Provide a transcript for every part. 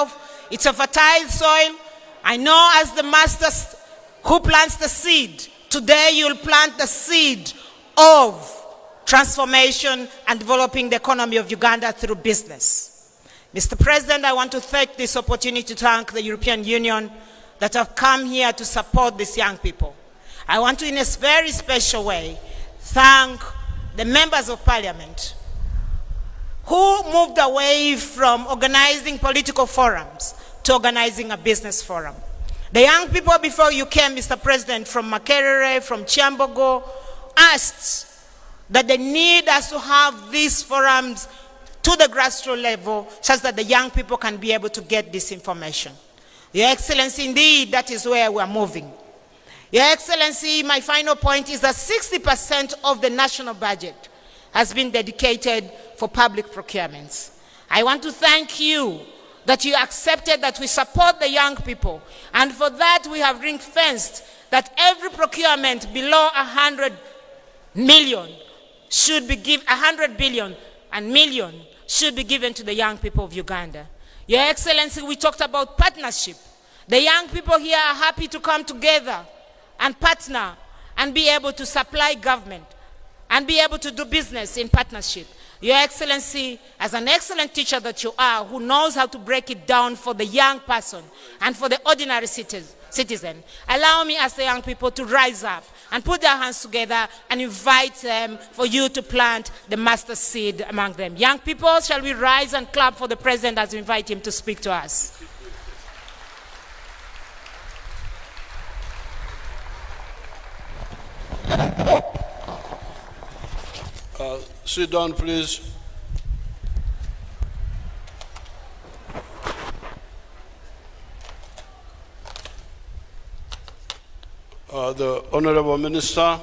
yourself. It's a fertile soil. I know as the master who plants the seed, today you'll plant the seed of transformation and developing the economy of Uganda through business. Mr. President, I want to take this opportunity to thank the European Union that have come here to support these young people. I want to, in a very special way, thank the members of parliament who moved away from organizing political forums to organizing a business forum. The young people before you came, Mr. President, from Makerere, from Chiambogo, asked that they need us to have these forums to the grassroots level such that the young people can be able to get this information. Your Excellency, indeed, that is where we are moving. Your Excellency, my final point is that 60% of the national budget has been dedicated for public procurements. I want to thank you that you accepted that we support the young people, and for that we have ring-fenced that every procurement below 100 million should be given, 100 billion and million should be given to the young people of Uganda. Your Excellency, we talked about partnership. The young people here are happy to come together and partner and be able to supply government and be able to do business in partnership. Your Excellency, as an excellent teacher that you are, who knows how to break it down for the young person and for the ordinary citizen, allow me as the young people to rise up and put their hands together and invite them for you to plant the master seed among them. Young people, shall we rise and clap for the President as we invite him to speak to us? Sit down, please. The Honorable Minister,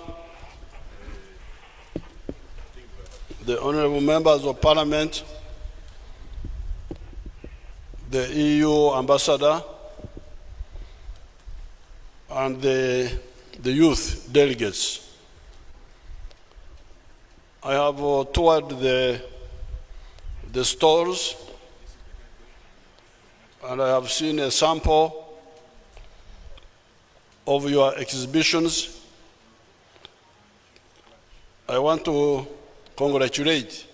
the Honorable Members of Parliament, the EU Ambassador, and the youth delegates. I have toured the stores, and I have seen a sample of your exhibitions. I want to congratulate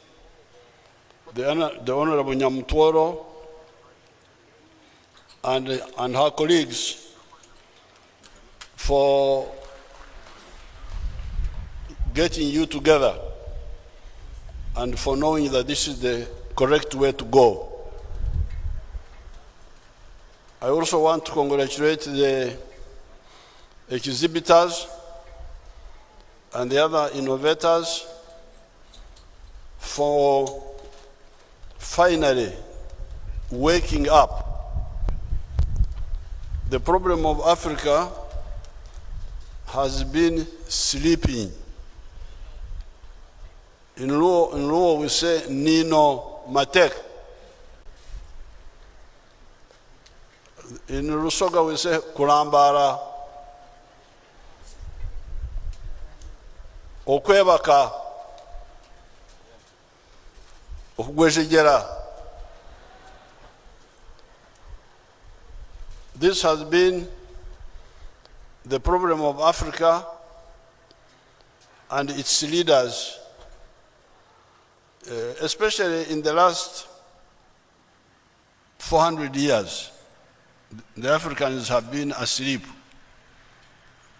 the Honorable Nyamutoro and her colleagues for getting you together and for knowing that this is the correct way to go. I also want to congratulate the exhibitors and the other innovators for finally waking up. The problem of Africa has been sleeping. In Luo we say Nino Matek. In Rusoga we say Kulambara. Okwebaka. Okugweshegera. This has been the problem of Africa and its leaders, especially in the last 400 years. The Africans have been asleep,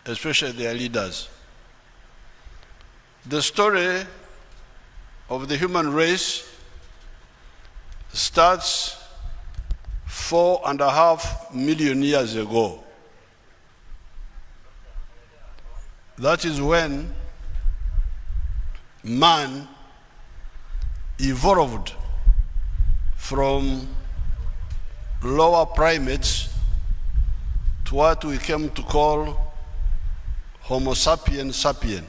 especially their leaders. The story of the human race starts 4.5 million years ago. That is when man evolved from lower primates to what we came to call Homo sapiens sapien,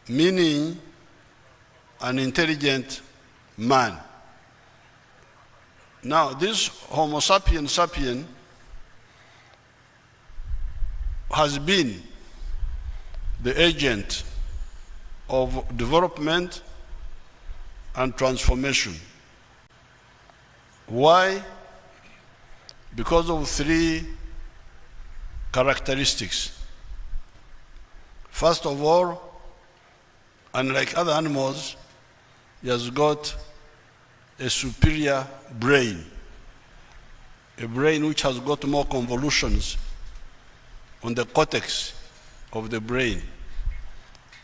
meaning an intelligent man. Now, this Homo sapiens sapien has been the agent of development and transformation. Why? Because of three characteristics. First of all, unlike other animals, he has got a superior brain, a brain which has got more convolutions on the cortex of the brain.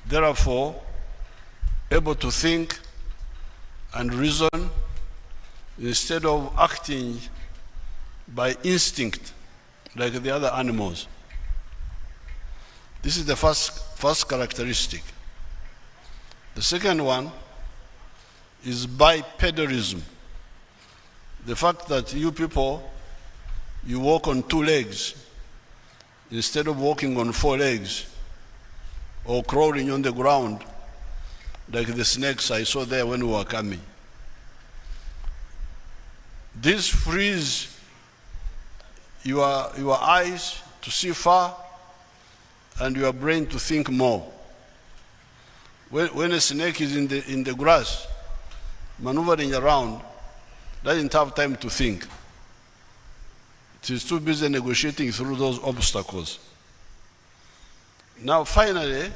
Therefore, able to think and reason instead of acting by instinct like the other animals. This is the first characteristic. The second one is bipedalism. The fact that you people, you walk on 2 legs instead of walking on 4 legs or crawling on the ground like the snakes I saw there when we were coming. This frees your eyes to see far and your brain to think more. When a snake is in the grass, maneuvering around, doesn't have time to think. It is too busy negotiating through those obstacles. Now finally,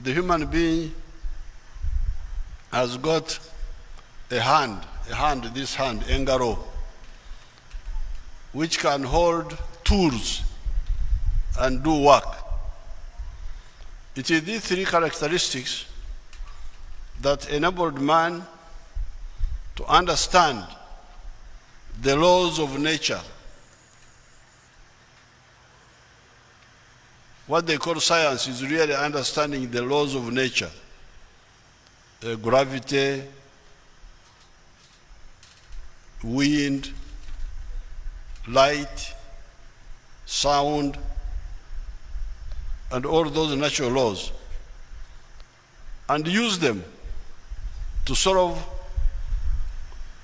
the human being has got a hand, this hand, engaro, which can hold tools and do work. It is these three characteristics that enabled man to understand the laws of nature. What they call science is really understanding the laws of nature. Gravity, wind, light, sound, and all those natural laws, and use them to solve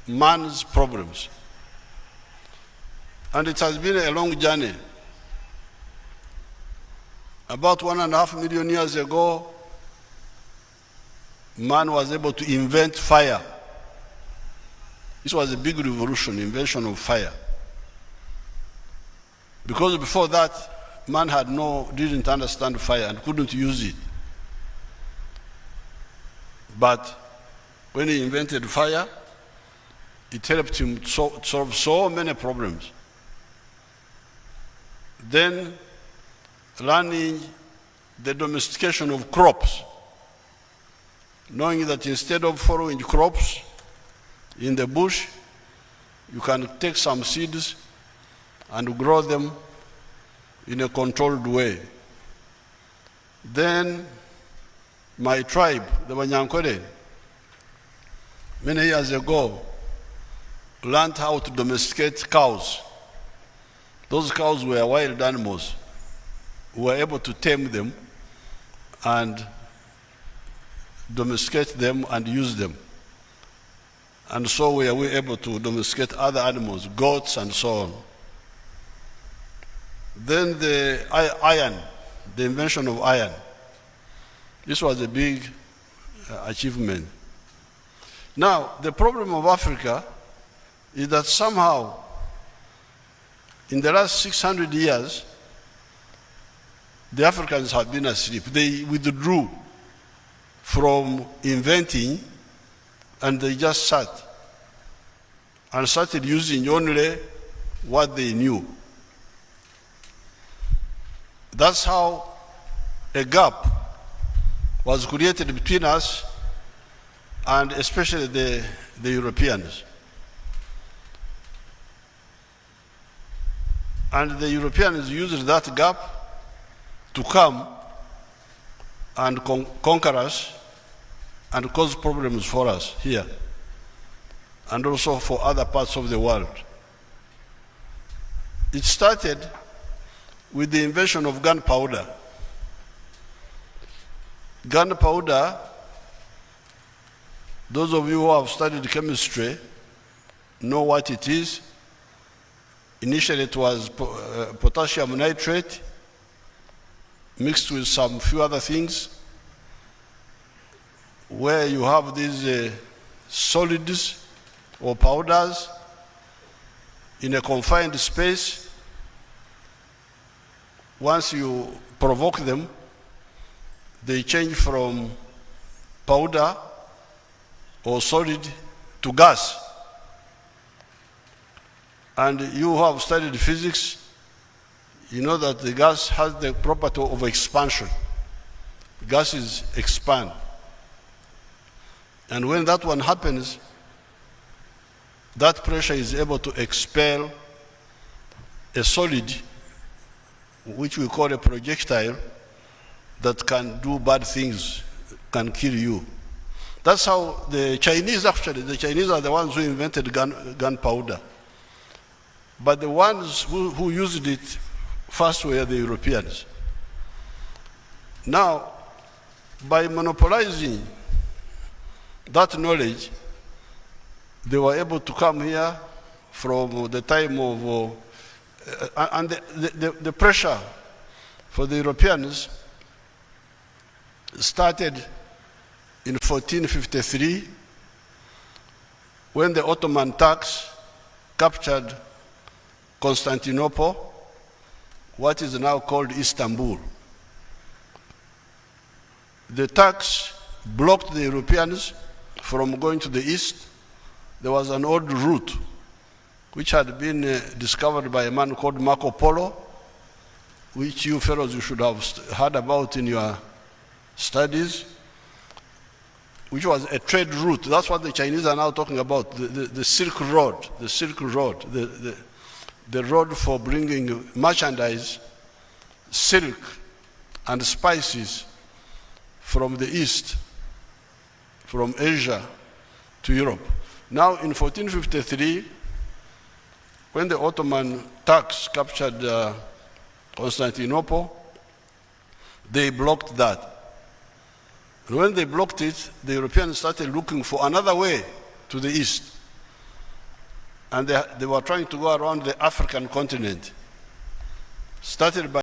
man's problems. And it has been a long journey. About 1.5 million years ago, man was able to invent fire. This was a big revolution, invention of fire. Because before that, man didn't understand fire and couldn't use it. But when he invented fire, it helped him solve so many problems. Then, learning the domestication of crops, knowing that instead of following crops in the bush, you can take some seeds and grow them in a controlled way. Then my tribe, the Banyankore, many years ago, learned how to domesticate cows. Those cows were wild animals. We were able to tame them and domesticate them and use them. And so we were able to domesticate other animals, goats and so on. Then the iron, the invention of iron. This was a big achievement. Now, the problem of Africa is that somehow, in the last 600 years, the Africans have been asleep. They withdrew from inventing and they just sat and started using only what they knew. That's how a gap was created between us and especially the Europeans. And the Europeans used that gap to come and conquer us and cause problems for us here and also for other parts of the world. It started with the invention of gunpowder. Gunpowder, those of you who have studied chemistry know what it is. Initially it was potassium nitrate mixed with some few other things, where you have these solids or powders in a confined space. Once you provoke them, they change from powder or solid to gas. And you who have studied physics, you know that the gas has the property of expansion. Gases expand. And when that one happens, that pressure is able to expel a solid, which we call a projectile, that can do bad things, can kill you. That's how the Chinese are the ones who invented gunpowder. But the ones who used it first were the Europeans. Now, by monopolizing that knowledge, they were able to come here from the time of, and the pressure for the Europeans started in 1453 when the Ottoman Turks captured Constantinople, what is now called Istanbul. The Turks blocked the Europeans from going to the east. There was an old route which had been discovered by a man called Marco Polo, which you fellows you should have heard about in your studies, which was a trade route. That's what the Chinese are now talking about, the Silk Road, the road for bringing merchandise, silk, and spices from the east, from Asia to Europe. Now in 1453, when the Ottoman Turks captured Constantinople, they blocked that. And when they blocked it, the Europeans started looking for another way to the east. And they were trying to go around the African continent, started by